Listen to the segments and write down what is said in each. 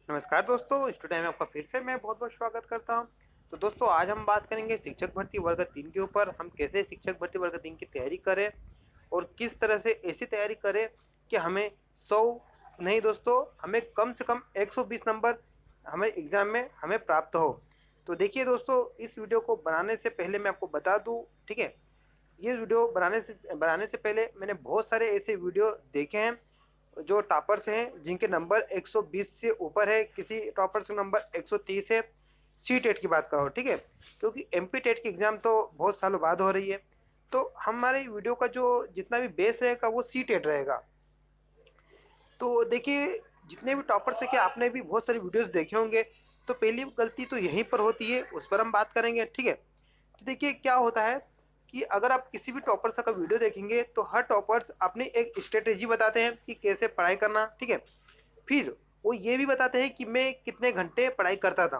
नमस्कार दोस्तों, स्टूडियो में आपका फिर से मैं बहुत बहुत स्वागत करता हूं। तो दोस्तों, आज हम बात करेंगे शिक्षक भर्ती वर्ग 3 के ऊपर। हम कैसे शिक्षक भर्ती वर्ग 3 की तैयारी करें और किस तरह से ऐसी तैयारी करें कि हमें 100 नहीं दोस्तों, हमें कम से कम 120 नंबर हमें एग्ज़ाम में हमें प्राप्त हो। तो देखिए दोस्तों, इस वीडियो को बनाने से पहले मैं आपको बता दूँ, ठीक है। ये वीडियो बनाने से पहले मैंने बहुत सारे ऐसे वीडियो देखे हैं जो टॉपर्स हैं जिनके नंबर 120 से ऊपर है, किसी टॉपर्स का नंबर 130 है। सी टेट की बात करो, ठीक है, क्योंकि एम पी टेट की एग्ज़ाम तो बहुत सालों बाद हो रही है। तो हमारे वीडियो का जो जितना भी बेस रहेगा वो सी टेट रहेगा। तो देखिए, जितने भी टॉपर्स हैं, कि आपने भी बहुत सारी वीडियोस देखे होंगे, तो पहली गलती तो यहीं पर होती है, उस पर हम बात करेंगे, ठीक है। तो देखिए क्या होता है कि अगर आप किसी भी टॉपर्स का वीडियो देखेंगे तो हर टॉपर्स अपनी एक स्ट्रेटेजी बताते हैं कि कैसे पढ़ाई करना, ठीक है। फिर वो ये भी बताते हैं कि मैं कितने घंटे पढ़ाई करता था।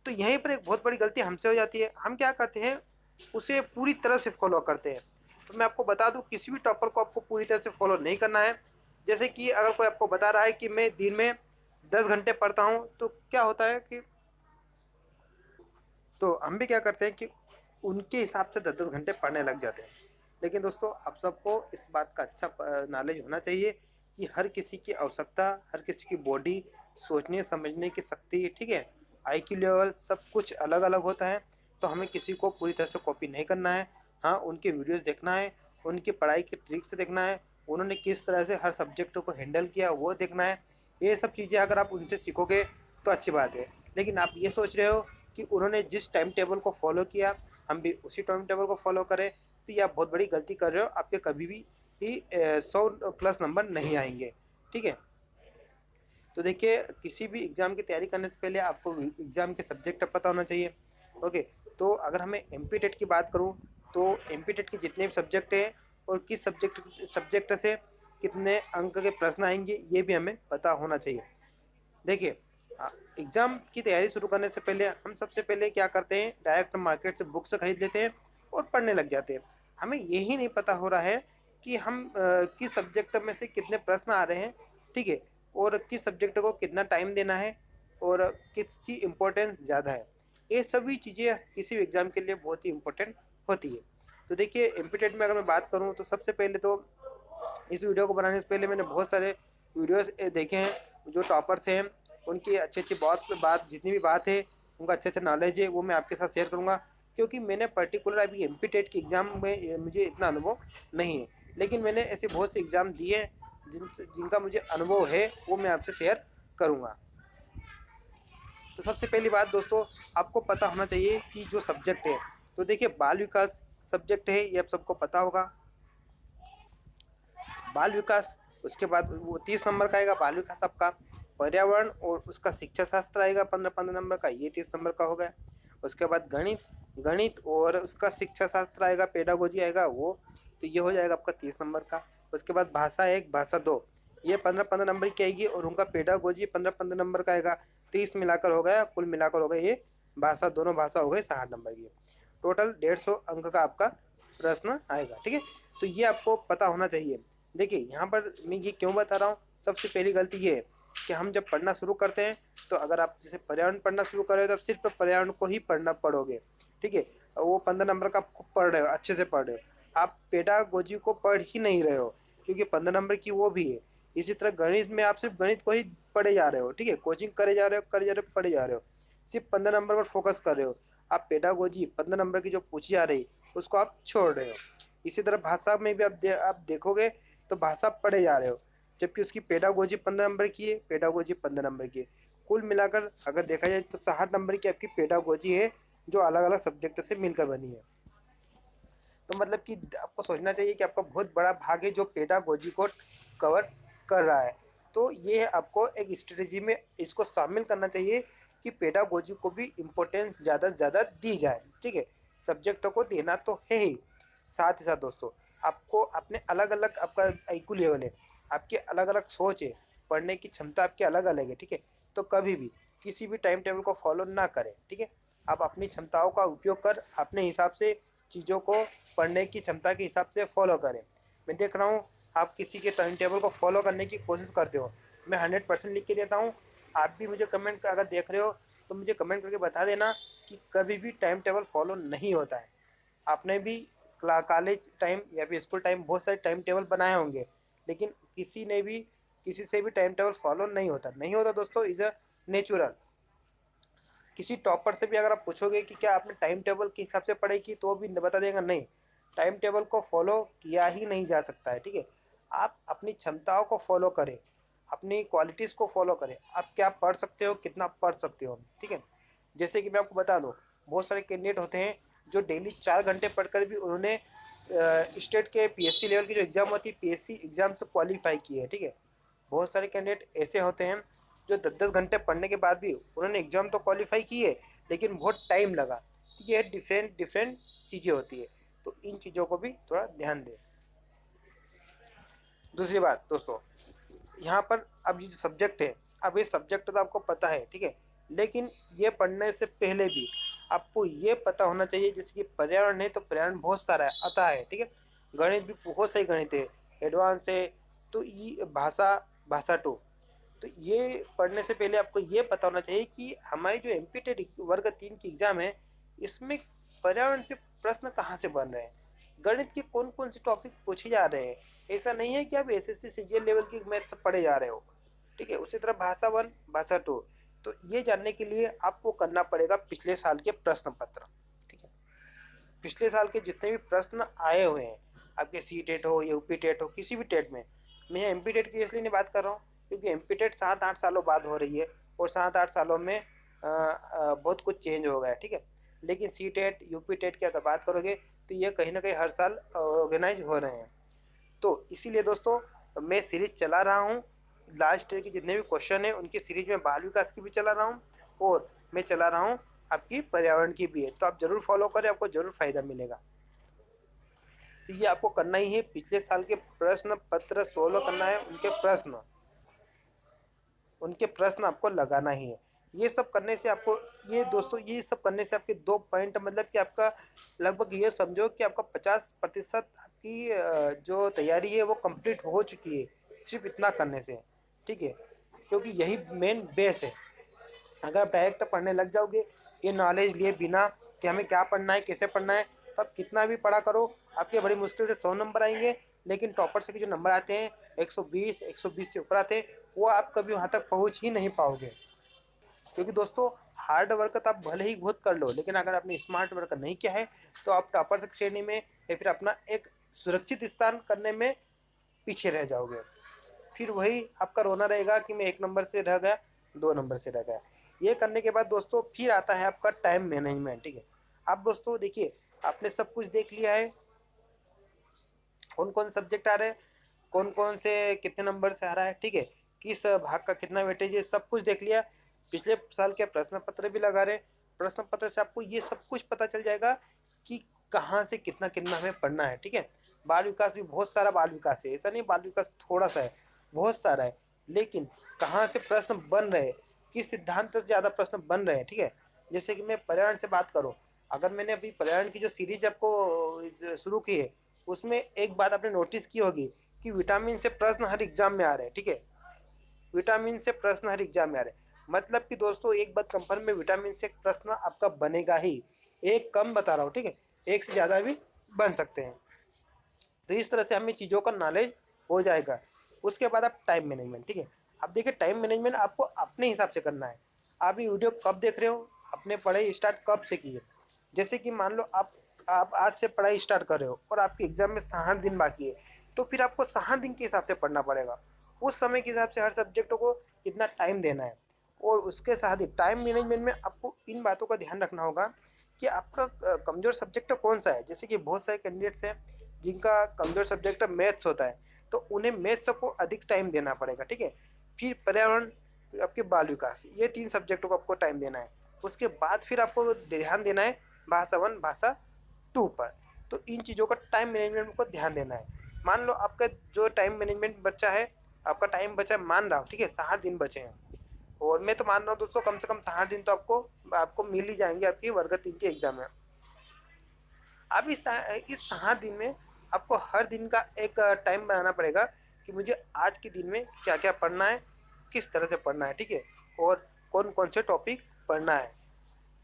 तो यहीं पर एक बहुत बड़ी गलती हमसे हो जाती है। हम क्या करते हैं, उसे पूरी तरह से फॉलो करते हैं। तो मैं आपको बता दूं, किसी भी टॉपर को आपको पूरी तरह से फॉलो नहीं करना है। जैसे कि अगर कोई आपको बता रहा है कि मैं दिन में 10 घंटे पढ़ता हूँ, तो क्या होता है कि तो हम भी क्या करते हैं कि उनके हिसाब से 10-10 घंटे पढ़ने लग जाते हैं। लेकिन दोस्तों, आप सबको इस बात का अच्छा नॉलेज होना चाहिए कि हर किसी की आवश्यकता, हर किसी की बॉडी, सोचने समझने की शक्ति, ठीक है, आईक्यू लेवल सब कुछ अलग अलग होता है। तो हमें किसी को पूरी तरह से कॉपी नहीं करना है। हाँ, उनके वीडियोस देखना है, उनकी पढ़ाई के ट्रिक्स देखना है, उन्होंने किस तरह से हर सब्जेक्ट को हैंडल किया वो देखना है। ये सब चीज़ें अगर आप उनसे सीखोगे तो अच्छी बात है। लेकिन आप ये सोच रहे हो कि उन्होंने जिस टाइम टेबल को फॉलो किया हम भी उसी टाइम टेबल को फॉलो करें, तो ये आप बहुत बड़ी गलती कर रहे हो। आपके कभी भी ही 100+ नंबर नहीं आएंगे, ठीक है। तो देखिए, किसी भी एग्ज़ाम की तैयारी करने से पहले आपको एग्ज़ाम के सब्जेक्ट पता होना चाहिए। ओके। तो अगर हमें एम पी टेट की बात करूँ, तो एम पी टेट के जितने भी सब्जेक्ट हैं और किस सब्जेक्ट से कितने अंक के प्रश्न आएंगे, ये भी हमें पता होना चाहिए। देखिए, एग्ज़ाम की तैयारी शुरू करने से पहले हम सबसे पहले क्या करते हैं, डायरेक्ट मार्केट से बुक्स खरीद लेते हैं और पढ़ने लग जाते हैं। हमें यही नहीं पता हो रहा है कि हम किस सब्जेक्ट में से कितने प्रश्न आ रहे हैं, ठीक है, और किस सब्जेक्ट को कितना टाइम देना है और किसकी इम्पोर्टेंस ज़्यादा है। ये सभी चीज़ें किसी भी एग्ज़ाम के लिए बहुत ही इम्पोर्टेंट होती है। तो देखिए, एमपीटेट में अगर मैं बात करूँ तो सबसे पहले तो इस वीडियो को बनाने से पहले मैंने बहुत सारे वीडियोस देखे हैं। जो टॉपर्स हैं उनकी अच्छी अच्छी बात जितनी भी बात है, उनका अच्छा अच्छा नॉलेज है, वो मैं आपके साथ शेयर करूँगा। क्योंकि मैंने पर्टिकुलर अभी एम पी टेट के एग्ज़ाम में मुझे इतना अनुभव नहीं है, लेकिन मैंने ऐसे बहुत से एग्ज़ाम दिए हैं जिनका मुझे अनुभव है, वो मैं आपसे शेयर करूँगा। तो सबसे पहली बात दोस्तों, आपको पता होना चाहिए कि जो सब्जेक्ट है, तो देखिए बाल विकास सब्जेक्ट है, ये आप सबको पता होगा। बाल विकास, उसके बाद वो 30 नंबर का आएगा बाल विकास आपका। पर्यावरण और उसका शिक्षा शास्त्र आएगा 15-15 नंबर का, ये 30 नंबर का हो गया। उसके बाद गणित, गणित और उसका शिक्षा शास्त्र आएगा, पेडागोजी आएगा वो, तो ये हो जाएगा आपका 30 नंबर का। उसके बाद भाषा 1 भाषा 2, ये 15-15 नंबर की आएगी और उनका पेडागोजी 15-15 नंबर का आएगा। 30 मिलाकर हो गया, कुल मिलाकर हो गया ये भाषा, दोनों भाषा हो गई 60 नंबर की। टोटल 150 अंक का आपका प्रश्न आएगा, ठीक है। तो ये आपको पता होना चाहिए। देखिए, यहाँ पर मैं ये क्यों बता रहा हूँ, सबसे पहली गलती ये है कि हम जब पढ़ना शुरू करते हैं, तो अगर आप जैसे पर्यावरण पढ़ना शुरू कर रहे हो तो आप सिर्फ पर्यावरण को ही पढ़ोगे, ठीक है। वो 15 नंबर का आप पढ़ रहे हो, अच्छे से पढ़ रहे हो, आप पेडागोजी को पढ़ ही नहीं रहे हो, क्योंकि 15 नंबर की वो भी है। इसी तरह गणित में आप सिर्फ गणित को ही पढ़े जा रहे हो, ठीक है, कोचिंग करे जा रहे हो, पढ़े जा रहे हो, सिर्फ 15 नंबर पर फोकस कर रहे हो। आप पेडागोजी 15 नंबर की जो पूछी जा रही उसको आप छोड़ रहे हो। इसी तरह भाषा में भी आप देखोगे तो भाषा पढ़े जा रहे हो, जबकि उसकी पेडागोजी 15 नंबर की है, पेडागोजी 15 नंबर की है। कुल मिलाकर अगर देखा जाए तो 60 नंबर की आपकी पेडागोजी है, जो अलग अलग सब्जेक्ट से मिलकर बनी है। तो मतलब कि आपको सोचना चाहिए कि आपका बहुत बड़ा भाग है जो पेडागोजी को कवर कर रहा है। तो ये आपको एक स्ट्रेटजी में इसको शामिल करना चाहिए कि पेडागोजी को भी इम्पोर्टेंस ज़्यादा से ज़्यादा दी जाए, ठीक है। सब्जेक्टों को देना तो है ही, साथ ही साथ दोस्तों आपको अपने अलग अलग आपका आईक्यू लेवल है, आपकी अलग अलग सोच है, पढ़ने की क्षमता आपकी अलग अलग है, ठीक है। तो कभी भी किसी भी टाइम टेबल को फॉलो ना करें, ठीक है। आप अपनी क्षमताओं का उपयोग कर अपने हिसाब से चीज़ों को पढ़ने की क्षमता के हिसाब से फॉलो करें। मैं देख रहा हूँ आप किसी के टाइम टेबल को फॉलो करने की कोशिश करते हो, मैं 100% लिख के देता हूँ, आप भी मुझे कमेंट अगर देख रहे हो तो मुझे कमेंट करके बता देना कि कभी भी टाइम टेबल फॉलो नहीं होता है। आपने भी कॉलेज टाइम या फिर स्कूल टाइम बहुत सारे टाइम टेबल बनाए होंगे, लेकिन किसी से भी टाइम टेबल फॉलो नहीं होता दोस्तों, इज़ अ नेचुरल। किसी टॉपर से भी अगर आप पूछोगे कि क्या आपने टाइम टेबल के हिसाब से पढ़ाई की, तो वो भी बता देगा नहीं, टाइम टेबल को फॉलो किया ही नहीं जा सकता है। ठीक है, आप अपनी क्षमताओं को फॉलो करें, अपनी क्वालिटीज़ को फॉलो करें, आप क्या पढ़ सकते हो, कितना पढ़ सकते हो। ठीक है, जैसे कि मैं आपको बता दूँ, बहुत सारे कैंडिडेट होते हैं जो डेली 4 घंटे पढ़कर भी उन्होंने स्टेट के पीएससी लेवल की जो एग्ज़ाम होती है, पीएससी एग्ज़ाम से क्वालिफाई की है। ठीक है, बहुत सारे कैंडिडेट ऐसे होते हैं जो 10-10 घंटे पढ़ने के बाद भी उन्होंने एग्ज़ाम तो क्वालिफाई किए, लेकिन बहुत टाइम लगा। तो ये डिफरेंट डिफरेंट चीज़ें होती है, तो इन चीज़ों को भी थोड़ा ध्यान दें। दूसरी बात दोस्तों, यहाँ पर अब ये जो सब्जेक्ट है, अब ये सब्जेक्ट तो आपको पता है, ठीक है, लेकिन ये पढ़ने से पहले भी आपको ये पता होना चाहिए, जैसे कि पर्यावरण है तो पर्यावरण बहुत सारा है आता है। ठीक है, गणित भी बहुत सही गणित है, एडवांस है, तो ये भाषा, भाषा 2, तो ये पढ़ने से पहले आपको ये पता होना चाहिए कि हमारी जो एमपीटेड वर्ग 3 की एग्ज़ाम है, इसमें पर्यावरण से प्रश्न कहाँ से बन रहे हैं, गणित के कौन कौन से टॉपिक पूछे जा रहे हैं। ऐसा नहीं है कि आप एसएससी सीजीएल लेवल की मैथ्स पढ़े जा रहे हो। ठीक है, उसी तरह भाषा 1, भाषा 2, तो ये जानने के लिए आपको करना पड़ेगा पिछले साल के प्रश्न पत्र। ठीक है, पिछले साल के जितने भी प्रश्न आए हुए हैं, आपके सी टेट हो, यूपी टेट हो, किसी भी टेट में, मैं एम पी टेट की इसलिए नहीं बात कर रहा हूँ क्योंकि एम पी टेट 7-8 सालों बाद हो रही है, और 7-8 सालों में बहुत कुछ चेंज हो गया है। ठीक है, लेकिन सी टेट, यूपी टेट की अगर बात करोगे तो ये कहीं ना कहीं हर साल ऑर्गेनाइज हो रहे हैं। तो इसीलिए दोस्तों मैं सीरीज चला रहा हूँ, लास्ट ईयर के जितने भी क्वेश्चन हैं उनकी सीरीज में बाल विकास की भी चला रहा हूँ, और मैं चला रहा हूँ आपकी पर्यावरण की भी है, तो आप जरूर फॉलो करें, आपको जरूर फायदा मिलेगा। तो ये आपको करना ही है, पिछले साल के प्रश्न पत्र सोल्व करना है, उनके प्रश्न आपको लगाना ही है। ये सब करने से आपको, ये दोस्तों ये सब करने से आपके 2 पॉइंट, मतलब कि आपका लगभग ये समझो कि आपका 50% आपकी जो तैयारी है वो कंप्लीट हो चुकी है, सिर्फ इतना करने से। ठीक है, क्योंकि यही मेन बेस है। अगर आप डायरेक्ट पढ़ने लग जाओगे ये नॉलेज लिए बिना कि हमें क्या पढ़ना है, कैसे पढ़ना है, तो आप कितना भी पढ़ा करो, आपके बड़ी मुश्किल से 100 नंबर आएंगे, लेकिन टॉपर से के जो नंबर आते हैं 120 से ऊपर आते हैं, वो आप कभी वहाँ तक पहुँच ही नहीं पाओगे। क्योंकि दोस्तों हार्ड वर्क तो आप भले ही बहुत कर लो, लेकिन अगर आपने स्मार्ट वर्क नहीं किया है तो आप टॉपर से श्रेणी में या फिर अपना एक सुरक्षित स्थान करने में पीछे रह जाओगे। फिर वही आपका रोना रहेगा कि मैं 1 नंबर से रह गया, 2 नंबर से रह गया। ये करने के बाद दोस्तों फिर आता है आपका टाइम मैनेजमेंट। ठीक है, आप दोस्तों देखिए, आपने सब कुछ देख लिया है, कौन कौन सब्जेक्ट आ रहे हैं, कौन कौन से कितने नंबर से आ रहा है, ठीक है, किस भाग का कितना वेटेज है, सब कुछ देख लिया। पिछले साल के प्रश्न पत्र भी लगा रहे, प्रश्न पत्र से आपको ये सब कुछ पता चल जाएगा कि कहाँ से कितना कितना हमें पढ़ना है। ठीक है, बाल विकास भी बहुत सारा बाल विकास है, ऐसा नहीं बाल विकास थोड़ा सा है, बहुत सारा है, लेकिन कहाँ से प्रश्न बन रहे, किस सिद्धांत से ज़्यादा प्रश्न बन रहे हैं। ठीक है, जैसे कि मैं पर्यावरण से बात करूँ, अगर मैंने अभी पर्यावरण की जो सीरीज आपको शुरू की है, उसमें एक बात आपने नोटिस की होगी कि विटामिन से प्रश्न हर एग्जाम में आ रहे हैं। ठीक है, विटामिन से प्रश्न हर एग्जाम में आ रहे हैं, मतलब कि दोस्तों एक बात कंफर्म में, विटामिन से प्रश्न आपका बनेगा ही, एक कम बता रहा हूँ, ठीक है, एक से ज़्यादा भी बन सकते हैं। तो इस तरह से हमें चीज़ों का नॉलेज हो जाएगा। उसके बाद आप टाइम मैनेजमेंट, ठीक है, अब देखिए टाइम मैनेजमेंट आपको अपने हिसाब से करना है। आप ये वीडियो कब देख रहे हो, अपने पढ़ाई स्टार्ट कब से की है। जैसे कि मान लो आप आज से पढ़ाई स्टार्ट कर रहे हो और आपके एग्जाम में 60 दिन बाकी है, तो फिर आपको 60 दिन के हिसाब से पढ़ना पड़ेगा, उस समय के हिसाब से हर सब्जेक्ट को कितना टाइम देना है। और उसके साथ ही टाइम मैनेजमेंट में आपको इन बातों का ध्यान रखना होगा कि आपका कमज़ोर सब्जेक्ट कौन सा है। जैसे कि बहुत सारे कैंडिडेट्स हैं जिनका कमज़ोर सब्जेक्ट मैथ्स होता है, तो उन्हें मैथ्स को अधिक टाइम देना पड़ेगा। ठीक है, फिर पर्यावरण, आपके बाल विकास, ये 3 सब्जेक्टों को आपको टाइम देना है। उसके बाद फिर आपको ध्यान देना है भाषा 1, भाषा 2 पर। तो इन चीज़ों का टाइम मैनेजमेंट को ध्यान देना है। मान लो आपका जो टाइम मैनेजमेंट बचा है, आपका टाइम बचा है, मान रहा हूँ, ठीक है, 60 दिन बचे हैं, और मैं तो मान रहा हूँ दोस्तों कम से कम 60 दिन तो आपको आपको मिल ही जाएंगे आपकी वर्ग 3 के एग्जाम में। अब इस 60 दिन में आपको हर दिन का एक टाइम बनाना पड़ेगा कि मुझे आज के दिन में क्या क्या पढ़ना है, किस तरह से पढ़ना है, ठीक है, और कौन कौन से टॉपिक पढ़ना है।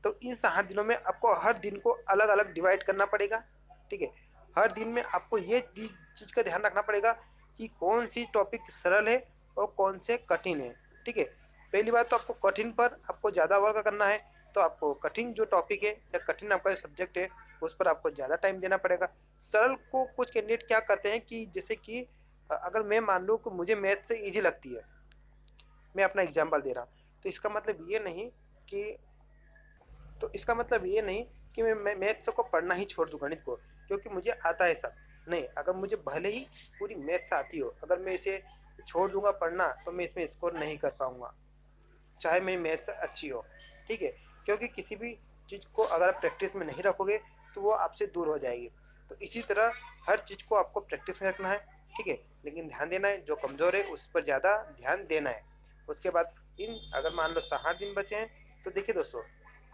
तो इन 60 दिनों में आपको हर दिन को अलग अलग डिवाइड करना पड़ेगा, ठीक है। हर दिन में आपको ये चीज़ का ध्यान रखना पड़ेगा कि कौन सी टॉपिक सरल है और कौन से कठिन है, ठीक है। पहली बात तो आपको कठिन पर आपको ज़्यादा वर्क करना है, तो आपको कठिन जो टॉपिक है या कठिन आपका जो सब्जेक्ट है उस पर आपको ज़्यादा टाइम देना पड़ेगा। सरल को कुछ कैंडिडेट क्या करते हैं कि जैसे कि अगर मैं मान लूँ कि मुझे मैथ से ईजी लगती है, मैं अपना एग्जाम्पल दे रहा हूँ, तो इसका मतलब ये नहीं कि मैं मैथ्स को पढ़ना ही छोड़ दूँ, गणित को, क्योंकि मुझे आता है सब। नहीं, अगर मुझे भले ही पूरी मैथ्स आती हो, अगर मैं इसे छोड़ दूंगा पढ़ना तो मैं इसमें स्कोर नहीं कर पाऊंगा, चाहे मेरी मैथ्स अच्छी हो, ठीक है। क्योंकि किसी भी चीज़ को अगर आप प्रैक्टिस में नहीं रखोगे तो वो आपसे दूर हो जाएगी। तो इसी तरह हर चीज़ को आपको प्रैक्टिस में रखना है, ठीक है, लेकिन ध्यान देना है जो कमज़ोर है उस पर ज़्यादा ध्यान देना है। उसके बाद अगर मान लो 60 दिन बचे हैं, तो देखिए दोस्तों,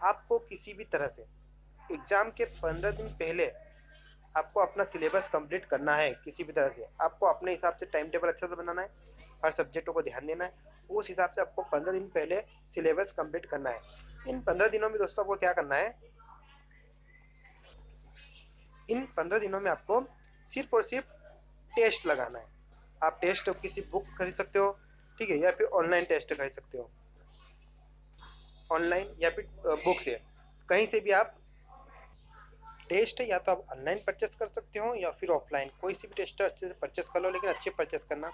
आपको किसी भी तरह से एग्ज़ाम के 15 दिन पहले आपको अपना सिलेबस कंप्लीट करना है। किसी भी तरह से आपको अपने हिसाब से टाइम टेबल अच्छा से बनाना है, हर सब्जेक्टों को ध्यान देना है, उस हिसाब से आपको 15 दिन पहले सिलेबस कंप्लीट करना है। इन 15 दिनों में दोस्तों आपको क्या करना है, इन 15 दिनों में आपको सिर्फ और सिर्फ टेस्ट लगाना है। आप टेस्ट किसी बुक खरीद सकते हो, ठीक है, या फिर ऑनलाइन टेस्ट खरीद सकते हो, ऑनलाइन या फिर बुक से, कहीं से भी आप टेस्ट या तो आप ऑनलाइन परचेस कर सकते हो या फिर ऑफलाइन कोई सी भी टेस्ट अच्छे से परचेस कर लो, लेकिन अच्छे परचेस करना।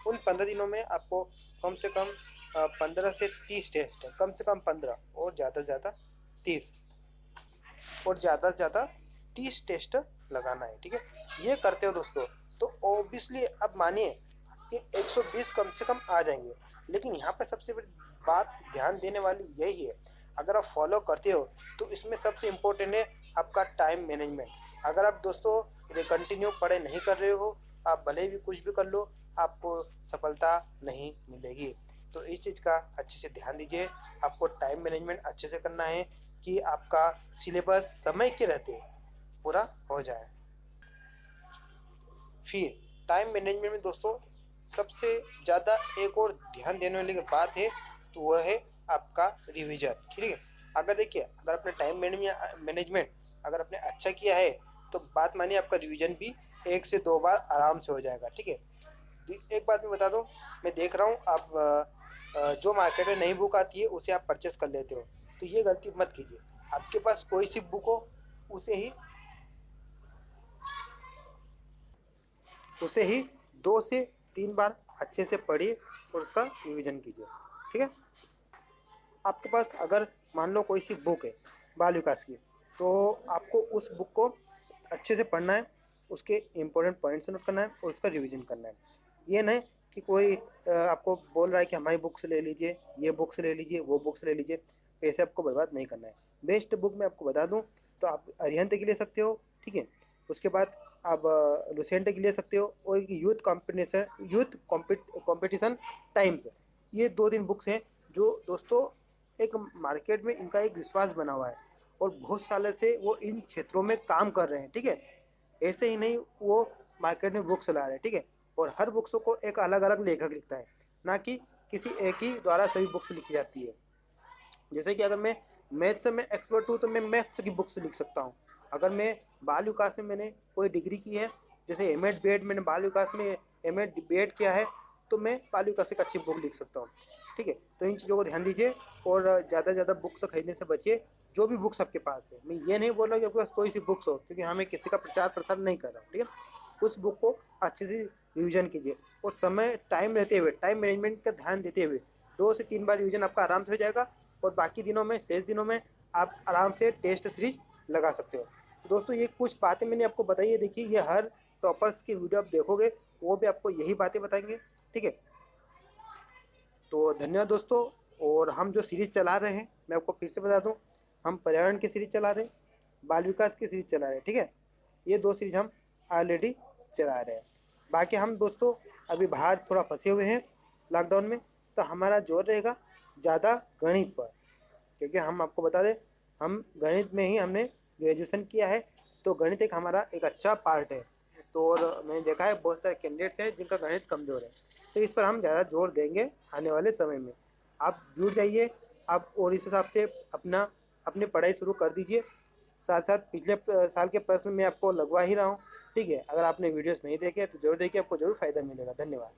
उन 15 दिनों में आपको कम से कम 15 से 30 टेस्ट, कम से कम 15 और ज़्यादा से ज़्यादा 30 और ज़्यादा से ज़्यादा 30 टेस्ट लगाना है, ठीक है। ये करते हो दोस्तों तो ऑब्वियसली अब मानिए कि 120 कम से कम आ जाएंगे। लेकिन यहाँ पर सबसे बड़ी बात ध्यान देने वाली यही है, अगर आप फॉलो करते हो तो इसमें सबसे इम्पोर्टेंट है आपका टाइम मैनेजमेंट। अगर आप दोस्तों कंटिन्यू पढ़ाई नहीं कर रहे हो, आप भले भी कुछ भी कर लो, आपको सफलता नहीं मिलेगी। तो इस चीज़ का अच्छे से ध्यान दीजिए, आपको टाइम मैनेजमेंट अच्छे से करना है कि आपका सिलेबस समय के रहते पूरा हो जाए। फिर टाइम मैनेजमेंट में दोस्तों सबसे ज़्यादा एक और ध्यान देने वाली बात है, तो वह है आपका रिवीजन, ठीक है। अगर देखिए, अगर अपने टाइम मैनेजमेंट अगर आपने अच्छा किया है तो बात मानिए आपका रिवीजन भी 1 से 2 बार आराम से हो जाएगा, ठीक है। एक बात मैं बता दूं, मैं देख रहा हूँ आप जो मार्केट में नई बुक आती है उसे आप परचेस कर लेते हो, तो ये गलती मत कीजिए। आपके पास कोई सी बुक हो उसे ही 2 से 3 बार अच्छे से पढ़िए और उसका रिवीजन कीजिए, ठीक है। आपके पास अगर मान लो कोई सी बुक है बाल विकास की, तो आपको उस बुक को अच्छे से पढ़ना है, उसके इम्पोर्टेंट पॉइंट्स नोट करना है और उसका रिवीजन करना है। ये नहीं कि कोई आपको बोल रहा है कि हमारी बुक से ले लीजिए, ये बुक से ले लीजिए, वो बुक से ले लीजिए, पैसे आपको बर्बाद नहीं करना है। बेस्ट बुक मैं आपको बता दूं तो आप अरिहंत की ले सकते हो, ठीक है। उसके बाद आप लुसेंट की ले सकते हो, और यूथ कॉम्पिटिशन टाइम्स, ये 2-3 बुक्स हैं जो दोस्तों एक मार्केट में इनका एक विश्वास बना हुआ है और बहुत सालों से वो इन क्षेत्रों में काम कर रहे हैं, ठीक है। ऐसे ही नहीं वो मार्केट में बुक्स ला रहे हैं, ठीक है, और हर बुक्स को एक अलग अलग लेखक लिखता है, ना कि किसी एक ही द्वारा सभी बुक्स लिखी जाती है। जैसे कि अगर मैं मैथ्स से मैं एक्सपर्ट हूँ तो मैं मैथ्स की बुक्स लिख सकता हूँ। अगर मैं बाल विकास में मैंने कोई डिग्री की है, जैसे एम.एड. बी.एड मैंने बाल विकास में एम.एड. बी.एड किया है, तो मैं बाल विकास एक अच्छी बुक लिख सकता हूँ, ठीक है। तो इन चीज़ों को ध्यान दीजिए और ज़्यादा से ज़्यादा बुक्स खरीदने से बचिए। जो भी बुक्स आपके पास है, मैं ये नहीं बोल रहा कि आपके पास कोई सी बुक्स हो, क्योंकि हमें किसी का प्रचार प्रसार नहीं कर रहा हूँ, ठीक है। उस बुक को अच्छे से रिविजन कीजिए और समय टाइम रहते हुए टाइम मैनेजमेंट का ध्यान देते हुए 2 से 3 बार रिविजन आपका आराम से हो जाएगा और बाकी दिनों में, शेष दिनों में आप आराम से टेस्ट सीरीज लगा सकते हो। तो दोस्तों ये कुछ बातें मैंने आपको बताई है। देखिए, ये हर टॉपर्स की वीडियो आप देखोगे वो भी आपको यही बातें बताएंगे, ठीक है। तो धन्यवाद दोस्तों। और हम जो सीरीज़ चला रहे हैं, मैं आपको फिर से बता दूं, हम पर्यावरण की सीरीज़ चला रहे हैं, बाल विकास की सीरीज़ चला रहे हैं, ठीक है। ये 2 सीरीज हम ऑलरेडी चला रहे हैं। बाकी हम दोस्तों अभी बाहर थोड़ा फंसे हुए हैं लॉकडाउन में, तो हमारा जोर रहेगा ज़्यादा गणित पर, क्योंकि हम आपको बता दें हम गणित में ही हमने ग्रेजुएशन किया है, तो गणित एक हमारा एक अच्छा पार्ट है। तो और मैंने देखा है बहुत सारे कैंडिडेट्स हैं जिनका गणित कमज़ोर है, तो इस पर हम ज़्यादा जोर देंगे आने वाले समय में। आप जुड़ जाइए आप और इस हिसाब से अपनी पढ़ाई शुरू कर दीजिए। साथ साथ पिछले साल के प्रश्न मैं आपको लगवा ही रहा हूँ। ठीक है, अगर आपने वीडियोस नहीं देखे तो जरूर देखिए, आपको जरूर फ़ायदा मिलेगा। धन्यवाद।